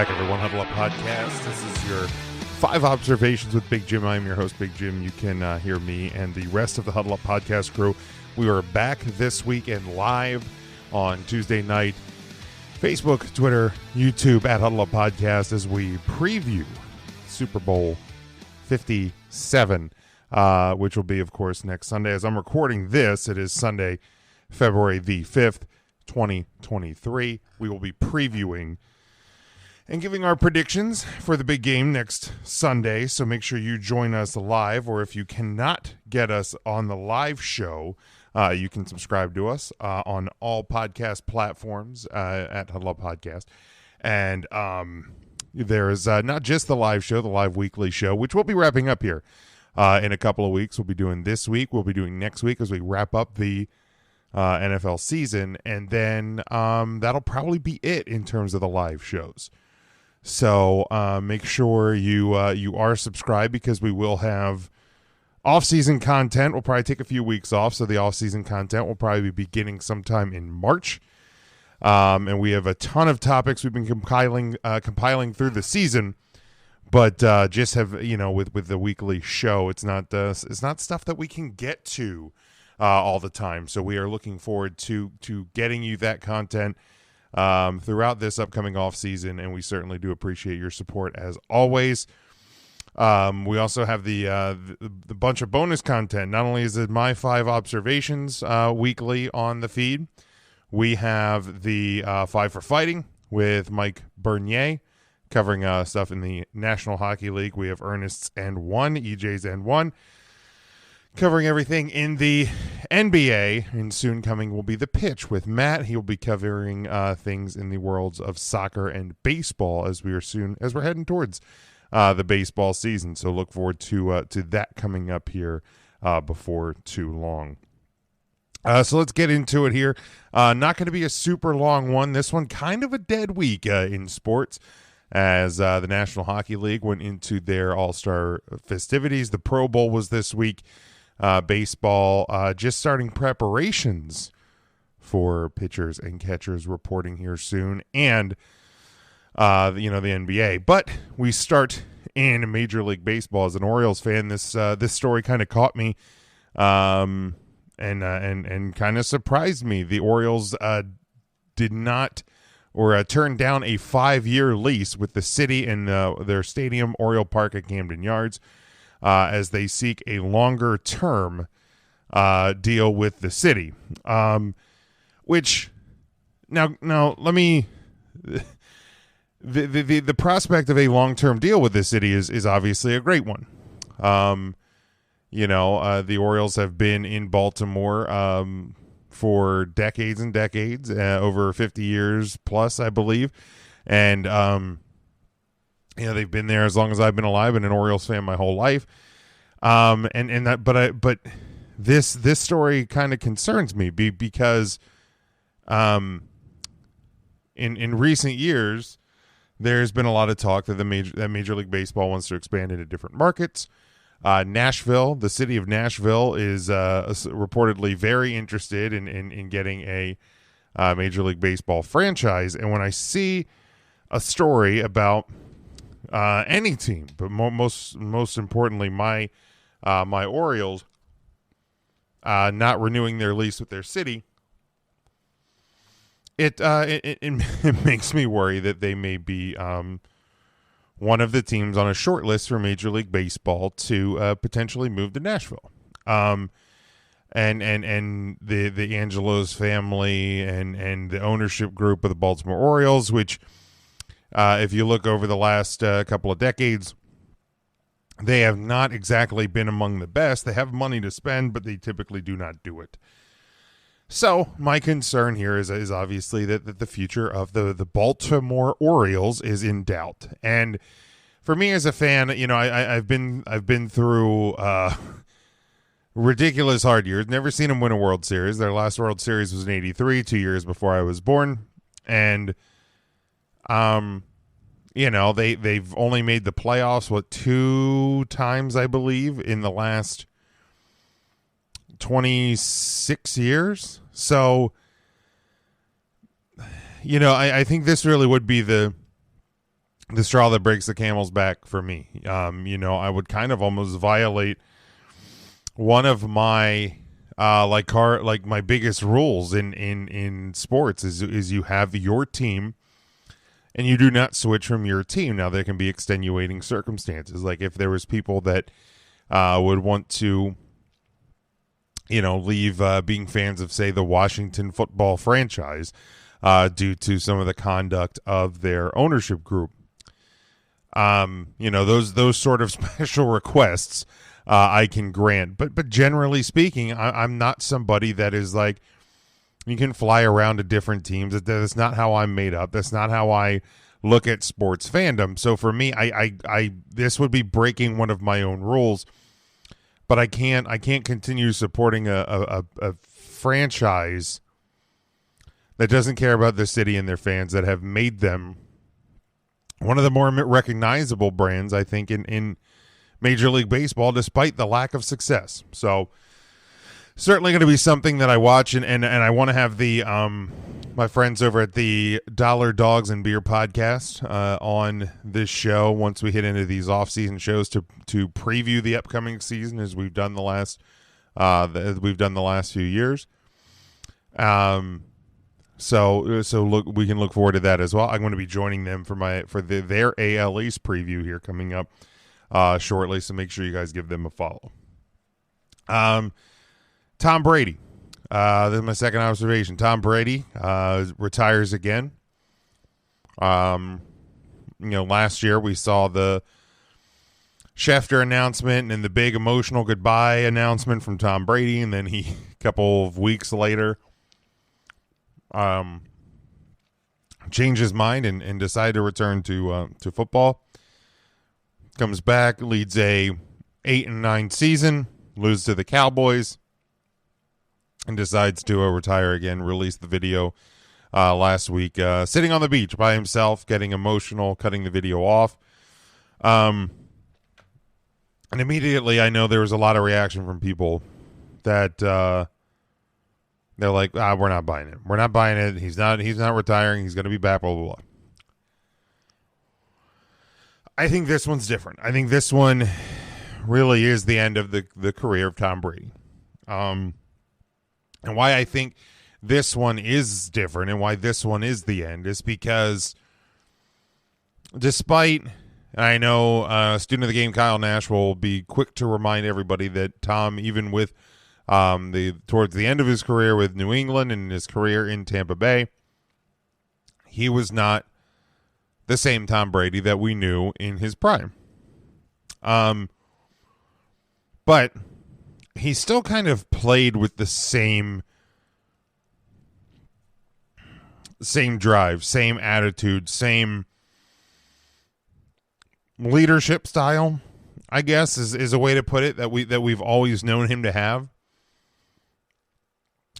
back, everyone. Huddle Up Podcast. This is your 5 Observations with Big Jim. I'm your host, Big Jim. You can hear me and the rest of the Huddle Up Podcast crew. We are back this week and live on Tuesday night. Facebook, Twitter, YouTube at Huddle Up Podcast as we preview Super Bowl 57, which will be, of course, next Sunday. As I'm recording this, it is Sunday, February the 5th, 2023. We will be previewing and giving our predictions for the big game next Sunday. So make sure you join us live, or if you cannot get us on the live show, you can subscribe to us on all podcast platforms at Huddle Up Podcast. And there is not just the live show, the live weekly show, which we'll be wrapping up here in a couple of weeks. We'll be doing this week. We'll be doing next week as we wrap up the NFL season. And then that'll probably be it in terms of the live shows. So make sure you are subscribed, because we will have off-season content. We'll probably take a few weeks off, so the off-season content will probably be beginning sometime in March. And we have a ton of topics we've been compiling through the season, but just have, with the weekly show, it's not stuff that we can get to all the time. So we are looking forward to getting you that content throughout this upcoming off season, and we certainly do appreciate your support as always. We also have the bunch of bonus content. Not only is it my 5 observations weekly on the feed, we have the 5 for Fighting with Mike Bernier covering stuff in the National Hockey League. We have Ernest's and One, EJ's and One, covering everything in the NBA, and soon coming will be The Pitch with Matt. He will be covering things in the worlds of soccer and baseball as we're heading towards the baseball season. So look forward to that coming up here before too long. So let's get into it here. Not going to be a super long one. This one kind of a dead week in sports, as the National Hockey League went into their All-Star festivities. The Pro Bowl was this week. Baseball just starting preparations for pitchers and catchers reporting here soon, and the NBA. But we start in Major League Baseball. As an Orioles fan, this story kind of caught me, and kind of surprised me. The Orioles did not, or turned down a 5-year lease with the city and their stadium, Oriole Park at Camden Yards, as they seek a longer-term deal with the city. Which now let me. The prospect of a long-term deal with the city is obviously a great one. The Orioles have been in Baltimore for decades and decades, over 50 years plus, I believe, and they've been there as long as I've been alive, and an Orioles fan my whole life. But this story kind of concerns me because in recent years, there's been a lot of talk that Major League Baseball wants to expand into different markets. Nashville, the city of Nashville, is reportedly very interested in getting a Major League Baseball franchise. And when I see a story about any team, but most importantly my Orioles not renewing their lease with their city, it makes me worry that they may be one of the teams on a short list for Major League Baseball to potentially move to Nashville. And the Angelos family and the ownership group of the Baltimore Orioles, which if you look over the last couple of decades, they have not exactly been among the best. They have money to spend, but they typically do not do it. So my concern here is obviously that the future of the Baltimore Orioles is in doubt. And for me as a fan, I've been through ridiculous hard years. Never seen them win a World Series. Their last World Series was in '83, 2 years before I was born. And they've only made the playoffs 2 times, I believe, in the last 26 years. So, I think this really would be the the straw that breaks the camel's back for me. I would kind of almost violate one of my my biggest rules in sports is you have your team and you do not switch from your team. Now there can be extenuating circumstances, like if there was people that would want to leave being fans of, say, the Washington football franchise due to some of the conduct of their ownership group. Those sort of special requests I can grant, but generally speaking, I'm not somebody that is like, you can fly around to different teams. That's not how I'm made up. That's not how I look at sports fandom. So for me, I this would be breaking one of my own rules, but I can't continue supporting a franchise that doesn't care about their city and their fans, that have made them one of the more recognizable brands, I think, in Major League Baseball, despite the lack of success. So certainly going to be something that I watch, and I want to have the my friends over at the Dollar Dogs and Beer podcast on this show once we hit into these off-season shows to preview the upcoming season, as we've done the last few years. So look, we can look forward to that as well. I'm going to be joining them for their AL East preview here coming up shortly. So make sure you guys give them a follow. Tom Brady. This is my second observation. Tom Brady retires again. Last year we saw the Schefter announcement and the big emotional goodbye announcement from Tom Brady, and then a couple of weeks later, changed his mind and decided to return to football. Comes back, leads a 8-9 season, loses to the Cowboys, and decides to retire again. Released the video last week, sitting on the beach by himself, getting emotional, cutting the video off. And immediately, I know there was a lot of reaction from people that they're like, we're not buying it. We're not buying it. He's not retiring. He's going to be back, blah, blah, blah. I think this one's different. I think this one really is the end of the career of Tom Brady. And why I think this one is different and why this one is the end is because despite, I know student of the game Kyle Nash will be quick to remind everybody that Tom, even with towards the end of his career with New England and his career in Tampa Bay, he was not the same Tom Brady that we knew in his prime. But he still kind of played with the same drive, same attitude, same leadership style, I guess is a way to put it, that we've always known him to have.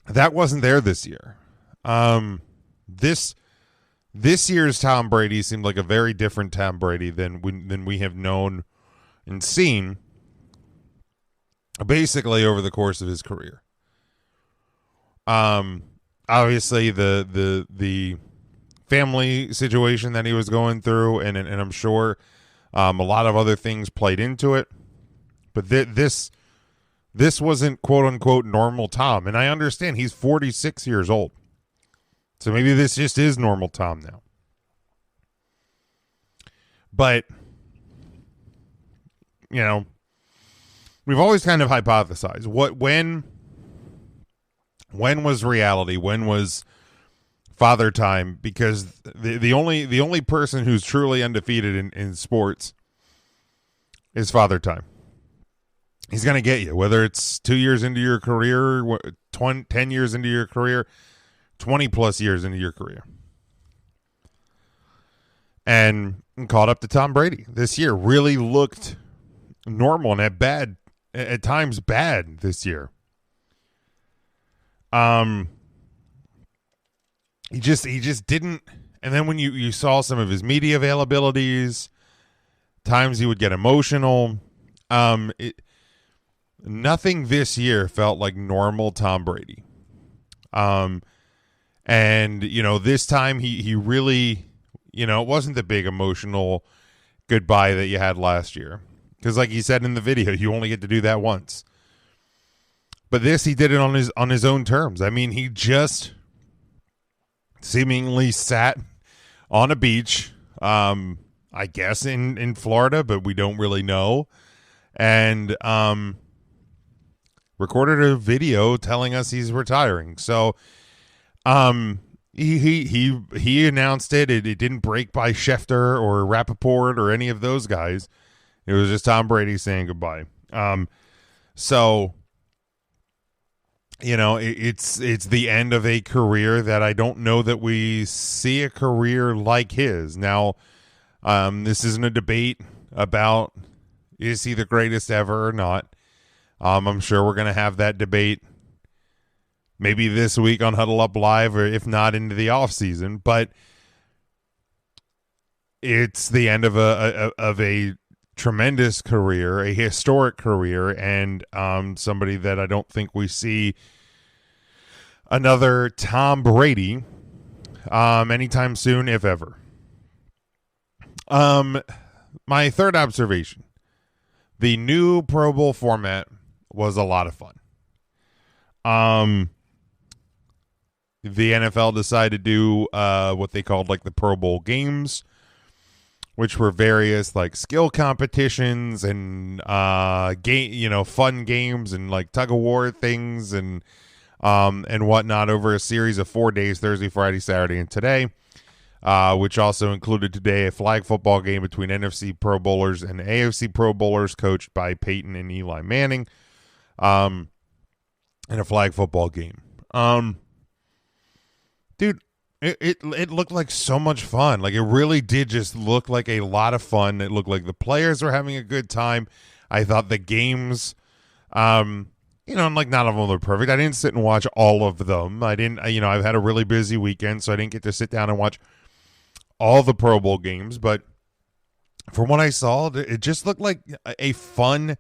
That wasn't there this year. This year's Tom Brady seemed like a very different Tom Brady than we have known and seen basically over the course of his career. Obviously the family situation that he was going through, and I'm sure a lot of other things played into it, but this wasn't quote unquote normal Tom, and I understand he's 46 years old. So maybe this just is normal Tom now. But, we've always kind of hypothesized when was reality, when was father time, because the only person who's truly undefeated in sports is father time. He's going to get you, whether it's 2 years into your career, 10 years into your career, 20 plus years into your career. And caught up to Tom Brady this year. Really looked normal and at times bad this year. He just didn't. And then when you saw some of his media availabilities, times he would get emotional. Nothing this year felt like normal Tom Brady. And this time he really, You know, it wasn't the big emotional goodbye that you had last year. Because like he said in the video, you only get to do that once. But this, he did it on his own terms. I mean, he just seemingly sat on a beach, I guess in Florida, but we don't really know, and recorded a video telling us he's retiring. So he announced it. It didn't break by Schefter or Rappaport or any of those guys. It was just Tom Brady saying goodbye. So you know, it's the end of a career that I don't know that we see a career like his. Now, this isn't a debate about is he the greatest ever or not. I'm sure we're going to have that debate maybe this week on Huddle Up Live, or if not into the off season. But it's the end of a tremendous career, a historic career, and somebody that I don't think we see another Tom Brady anytime soon, if ever. My third observation: the new Pro Bowl format was a lot of fun. The NFL decided to do what they called like the Pro Bowl games, which were various like skill competitions and fun games and like tug of war things and whatnot over a series of 4 days: Thursday, Friday, Saturday, and today, which also included today a flag football game between NFC Pro Bowlers and AFC Pro Bowlers, coached by Peyton and Eli Manning, and a flag football game. Dude, it looked like so much fun. Like, it really did just look like a lot of fun. It looked like the players were having a good time. I thought the games, like not all of them were perfect. I didn't sit and watch all of them. I've had a really busy weekend, so I didn't get to sit down and watch all the Pro Bowl games. But from what I saw, it just looked like a fun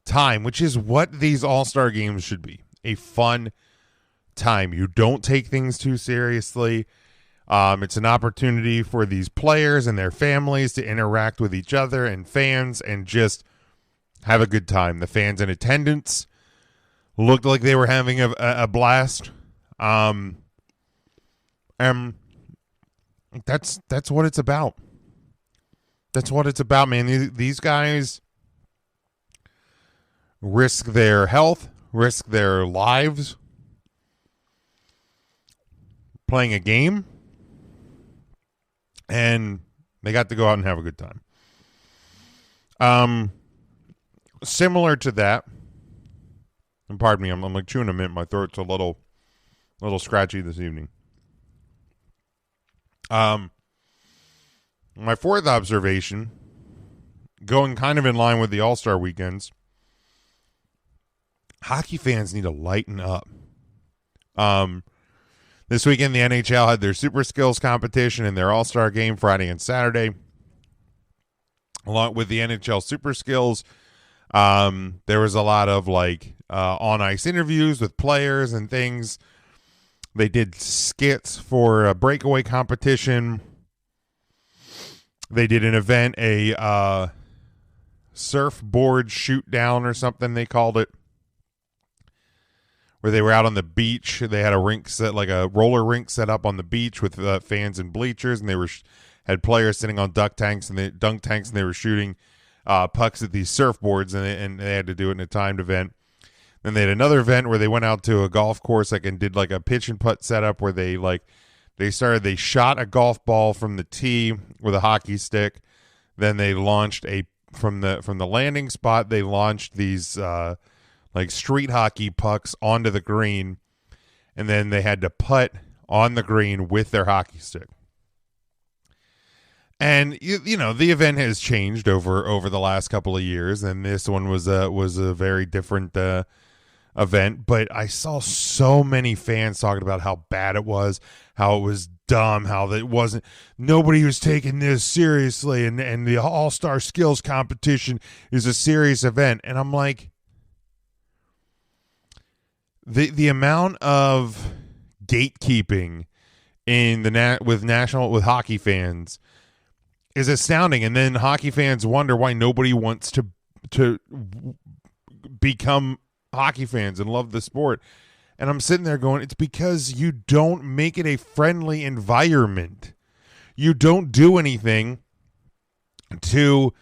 time, which is what these All-Star games should be. A fun time. You don't take things too seriously. It's an opportunity for these players and their families to interact with each other and fans and just have a good time. The fans in attendance looked like they were having a blast. And that's what it's about. That's what it's about, man. These guys risk their health, risk their lives, playing a game, and they got to go out and have a good time. Similar to that, and pardon me, I'm like chewing a mint. My throat's a little scratchy this evening. My fourth observation, going kind of in line with the All-Star weekends, hockey fans need to lighten up. This weekend, the NHL had their Super Skills competition and their All-Star game Friday and Saturday. Along with the NHL Super Skills, there was a lot of on-ice interviews with players and things. They did skits for a breakaway competition. They did an event, a surfboard shoot down or something they called it, where they were out on the beach. They had a rink set, like a roller rink set up on the beach with fans and bleachers, and they had players sitting on dunk tanks, and they were shooting pucks at these surfboards, and they had to do it in a timed event. Then they had another event where they went out to a golf course, and did like a pitch and putt setup where they shot a golf ball from the tee with a hockey stick. Then they launched from the landing spot. They launched these street hockey pucks onto the green, and then they had to putt on the green with their hockey stick. And the event has changed over the last couple of years, and this one was a very different event. But I saw so many fans talking about how bad it was, how it was dumb, how it wasn't, nobody was taking this seriously, and the All-Star Skills competition is a serious event. And I'm like, the amount of gatekeeping in the with hockey fans is astounding. And then hockey fans wonder why nobody wants to become hockey fans and love the sport. And I'm sitting there going, it's because you don't make it a friendly environment. You don't do anything to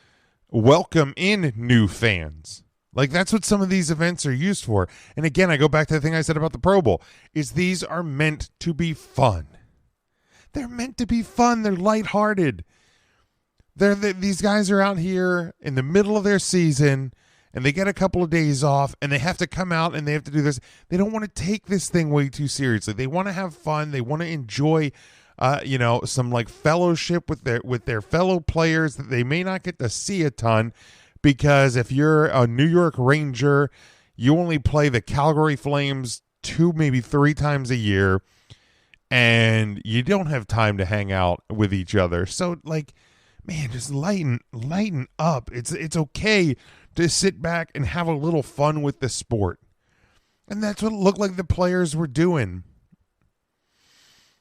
welcome in new fans. Like, that's what some of these events are used for. And again, I go back to the thing I said about the Pro Bowl, is these are meant to be fun. They're meant to be fun. They're lighthearted. These guys are out here in the middle of their season, and they get a couple of days off, and they have to come out and they have to do this. They don't want to take this thing way too seriously. They want to have fun. They want to enjoy, some like fellowship with their fellow players that they may not get to see a ton, because if you're a New York Ranger, you only play the Calgary Flames 2, maybe 3 times a year, and you don't have time to hang out with each other. So, like, man, just lighten up. It's okay to sit back and have a little fun with the sport. And that's what it looked like the players were doing.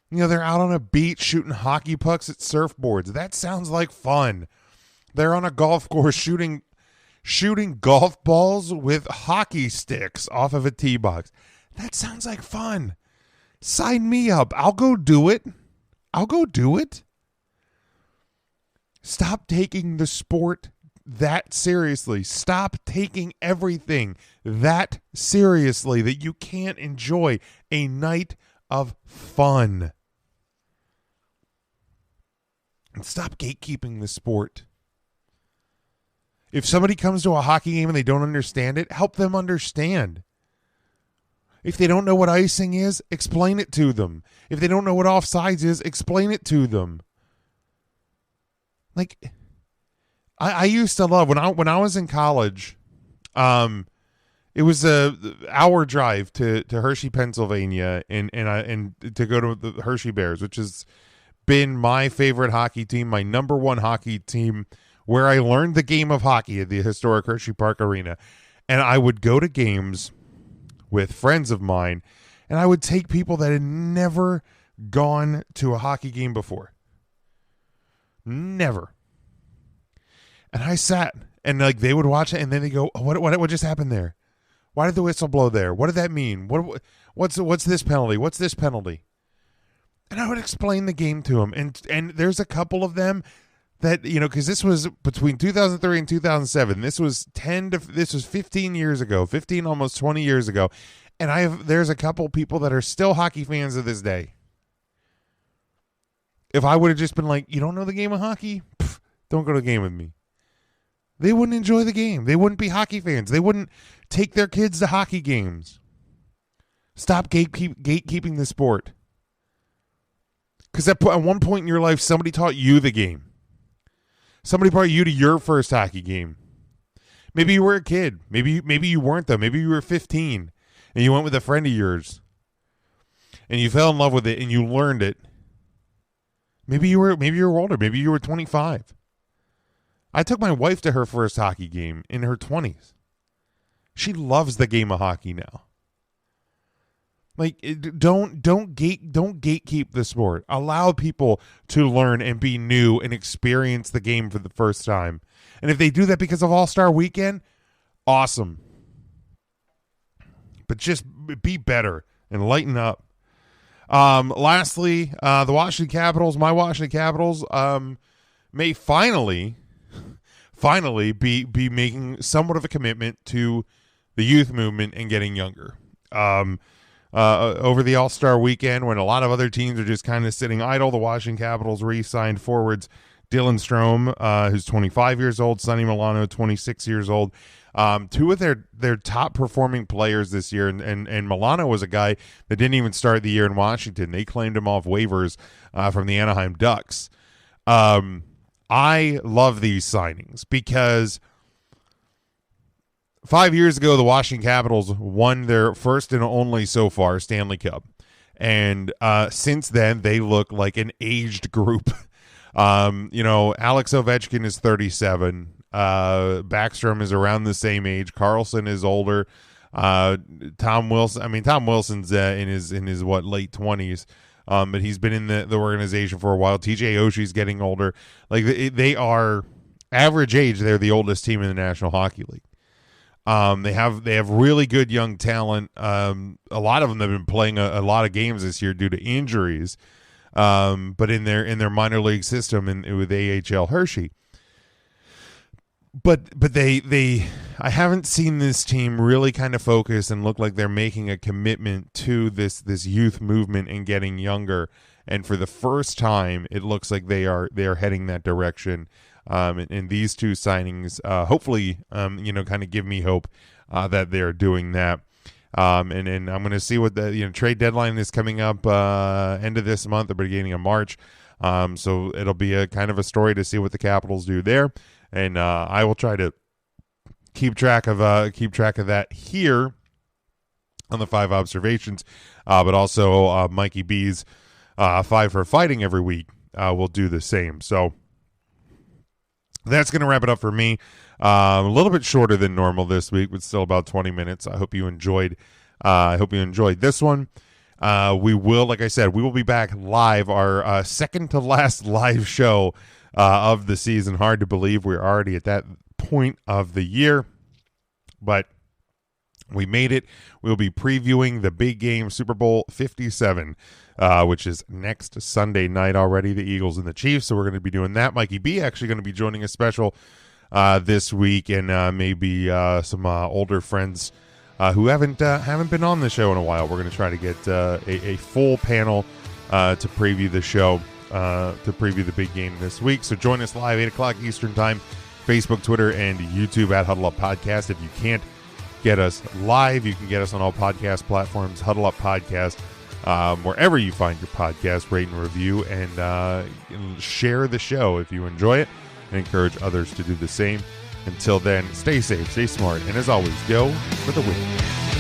You know, they're out on a beach shooting hockey pucks at surfboards. That sounds like fun. They're on a golf course shooting golf balls with hockey sticks off of a tee box. That sounds like fun. Sign me up. I'll go do it. Stop taking the sport that seriously. Stop taking everything that seriously that you can't enjoy a night of fun. And stop gatekeeping the sport. If somebody comes to a hockey game and they don't understand it, help them understand. If they don't know what icing is, explain it to them. If they don't know what offsides is, explain it to them. Like, I used to love when I was in college. It was a hour drive to Hershey, Pennsylvania, and to go to the Hershey Bears, which has been my favorite hockey team, my number one hockey team, where I learned the game of hockey at the historic Hershey Park Arena. And I would go to games with friends of mine, and I would take people that had never gone to a hockey game before. Never. And I sat, and like they would watch it, and then they go, what just happened there? Why did the whistle blow there? What did that mean? What's this penalty? What's this penalty? And I would explain the game to them. And there's a couple of them that, you know, because this was between 2003 and 2007. This was 15 years ago, 15, almost 20 years ago. And there's a couple people that are still hockey fans to this day. If I would have just been like, you don't know the game of hockey? Pff, don't go to the game with me. They wouldn't enjoy the game. They wouldn't be hockey fans. They wouldn't take their kids to hockey games. Stop gatekeeping the sport. Because at one point in your life, somebody taught you the game. Somebody brought you to your first hockey game. Maybe you were a kid. Maybe you weren't, though. Maybe you were 15 and you went with a friend of yours and you fell in love with it and you learned it. Maybe you were older. Maybe you were 25. I took my wife to her first hockey game in her 20s. She loves the game of hockey now. Like, don't gatekeep the sport. Allow people to learn and be new and experience the game for the first time. And if they do that because of All-Star Weekend, awesome. But just be better and lighten up. Lastly, the Washington Capitals, my Washington Capitals, may finally be making somewhat of a commitment to the youth movement and getting younger. Over the All-Star weekend, when a lot of other teams are just kind of sitting idle, the Washington Capitals re-signed forwards Dylan Strome, who's 25 years old, Sonny Milano, 26 years old. Two of their top performing players this year, and Milano was a guy that didn't even start the year in Washington. They claimed him off waivers from the Anaheim Ducks. I love these signings because 5 years ago, the Washington Capitals won their first and only so far Stanley Cup. And since then, they look like an aged group. Alex Ovechkin is 37. Backstrom is around the same age. Carlson is older. Tom Wilson's in his late 20s. but he's been in the organization for a while. TJ Oshie's getting older. Like they are average age. They're the oldest team in the National Hockey League. They have really good young talent. A lot of them have been playing a lot of games this year due to injuries. But in their minor league system with AHL Hershey. But I haven't seen this team really kind of focus and look like they're making a commitment to this youth movement and getting younger. And for the first time, it looks like they are heading that direction. And these two signings, hopefully, kind of give me hope that they're doing that. And I'm going to see what the trade deadline is coming up end of this month or beginning of March. So it'll be a kind of a story to see what the Capitals do there. And I will try to keep track of that here on the 5 observations, but also Mikey B's 5 for fighting every week will do the same. So that's going to wrap it up for me. A little bit shorter than normal this week, but still about 20 minutes. I hope you enjoyed. This one. We will, like I said, we will be back live. Our second to last live show of the season. Hard to believe we're already at that point of the year, but we made it. We'll be previewing the big game, Super Bowl 57, which is next Sunday night already, the Eagles and the Chiefs. So we're going to be doing that. Mikey B actually going to be joining a special this week, and maybe some older friends who haven't been on the show in a while. We're going to try to get a full panel to preview the show, to preview the big game this week. So join us live, 8 o'clock Eastern Time, Facebook, Twitter, and YouTube at Huddle Up Podcast. If you can't get us live, you can get us on all podcast platforms, Huddle Up Podcast, wherever you find your podcast, rate and review, and share the show if you enjoy it, and encourage others to do the same. Until then, stay safe, stay smart, and as always, go for the win.